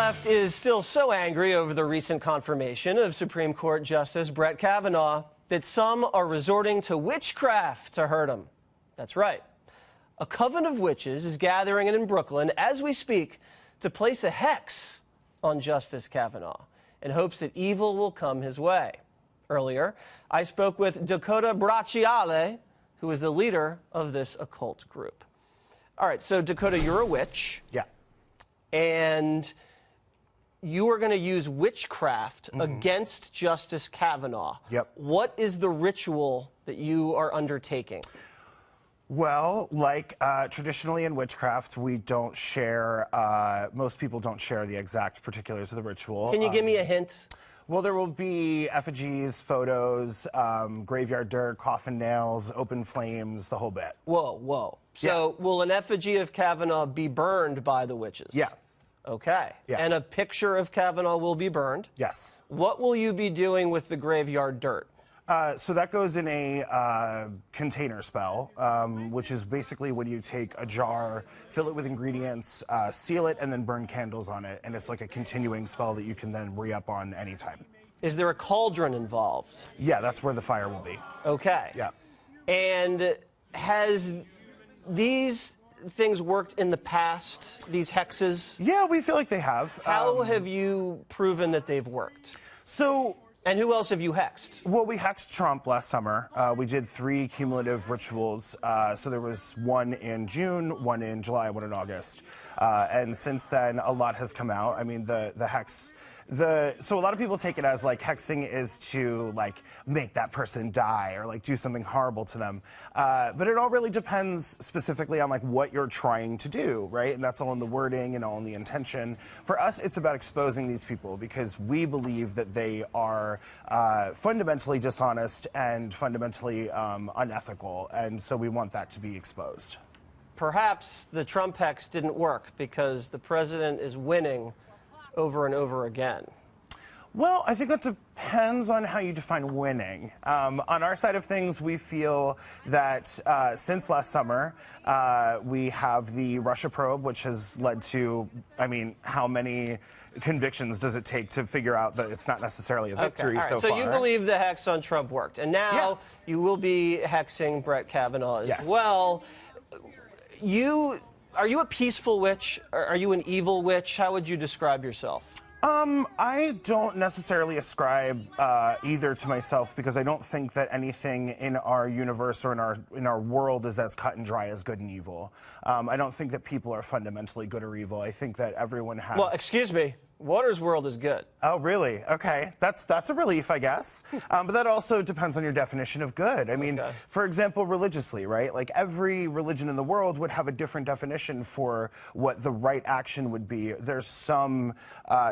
left is still so angry over the recent confirmation of Supreme Court Justice Brett Kavanaugh that some are resorting to witchcraft to hurt him. That's right. A coven of witches is gathering in Brooklyn as we speak to place a hex on Justice Kavanaugh in hopes that evil will come his way. Earlier, I spoke with Dakota Bracciale, who is the leader of this occult group. All right, so Dakota, you're a witch. Yeah. And you are going to use witchcraft against Justice Kavanaugh. Yep. What is the ritual that you are undertaking? Well, like traditionally in witchcraft, we don't share, most people don't share the exact particulars of the ritual. Can you give me a hint? Well, there will be effigies, photos, graveyard dirt, coffin nails, open flames, the whole bit. Whoa, whoa. So will an effigy of Kavanaugh be burned by the witches? Yeah. Okay. Yeah. And a picture of Kavanaugh will be burned? Yes. What will you be doing with the graveyard dirt? So that goes in a container spell, which is basically when you take a jar, fill it with ingredients, seal it, and then burn candles on it. And it's like a continuing spell that you can then re-up on anytime. Is there a cauldron involved? Yeah, that's where the fire will be. Okay. Yeah. And has these things worked in the past, these hexes? Yeah, we feel like they have. How have you proven that they've worked? And who else have you hexed? Well, we hexed Trump last summer. We did 3 cumulative rituals. So there was one in June, one in July, one in August. And since then, a lot has come out. I mean, the hex... So a lot of people take it as like hexing is to like make that person die or like do something horrible to them. But it all really depends specifically on like what you're trying to do, right? And that's all in the wording and all in the intention. For us, it's about exposing these people because we believe that they are fundamentally dishonest and fundamentally unethical. And so we want that to be exposed. Perhaps the Trump hex didn't work because the president is winning over and over again. Well, I think that depends on how you define winning. On our side of things, we feel that since last summer, we have the Russia probe, which has led to, I mean, how many convictions does it take to figure out that it's not necessarily a victory so far? So you believe the hex on Trump worked, and now you will be hexing Brett Kavanaugh as well. Are you a peaceful witch? Are you an evil witch? How would you describe yourself? I don't necessarily ascribe either to myself because I don't think that anything in our universe or in our world is as cut and dry as good and evil. I don't think that people are fundamentally good or evil. I think that everyone has... Well, excuse me. Water's world is good. Oh, really? Okay. That's a relief, I guess. But that also depends on your definition of good. I mean, for example, religiously, right? Like every religion in the world would have a different definition for what the right action would be. There's some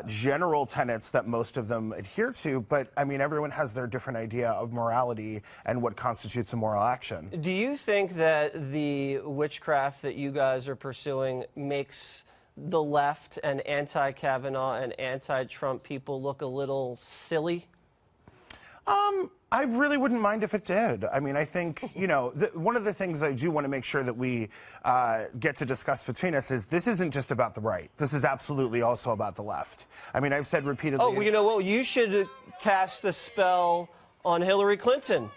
general tenets that most of them adhere to, but I mean, everyone has their different idea of morality and what constitutes a moral action. Do you think that the witchcraft that you guys are pursuing makes the left and anti-Kavanaugh and anti-Trump people look a little silly? I really wouldn't mind if it did. I mean, I think, you know, one of the things I do want to make sure that we get to discuss between us is this isn't just about the right. This is absolutely also about the left. I mean, I've said repeatedly... Oh, well, you know what? You should cast a spell on Hillary Clinton.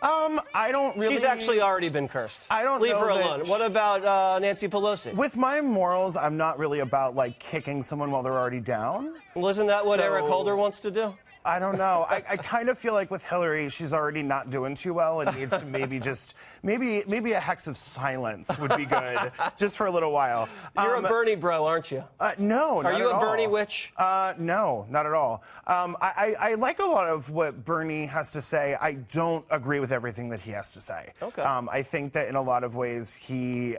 I don't really... She's actually already been cursed. I don't Leave know her alone. What about Nancy Pelosi? With my morals, I'm not really about, like, kicking someone while they're already down. Well, isn't that what Eric Holder wants to do? I don't know. I kind of feel like with Hillary, she's already not doing too well and needs to maybe just... Maybe a hex of silence would be good, just for a little while. You're a Bernie bro, aren't you? No, not at all. Are you a Bernie witch? No, not at all. I like a lot of what Bernie has to say. I don't agree with everything that he has to say. Okay. I think that in a lot of ways he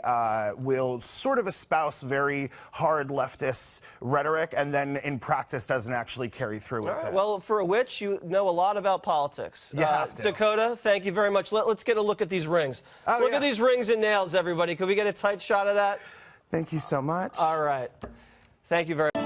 will sort of espouse very hard leftist rhetoric and then in practice doesn't actually carry through with it. Well, for a witch, you know a lot about politics. You have to. Dakota, thank you very much. Let's get a look at these rings. Look at these rings and nails, everybody. Could we get a tight shot of that? Thank you so much. All right. Thank you very much.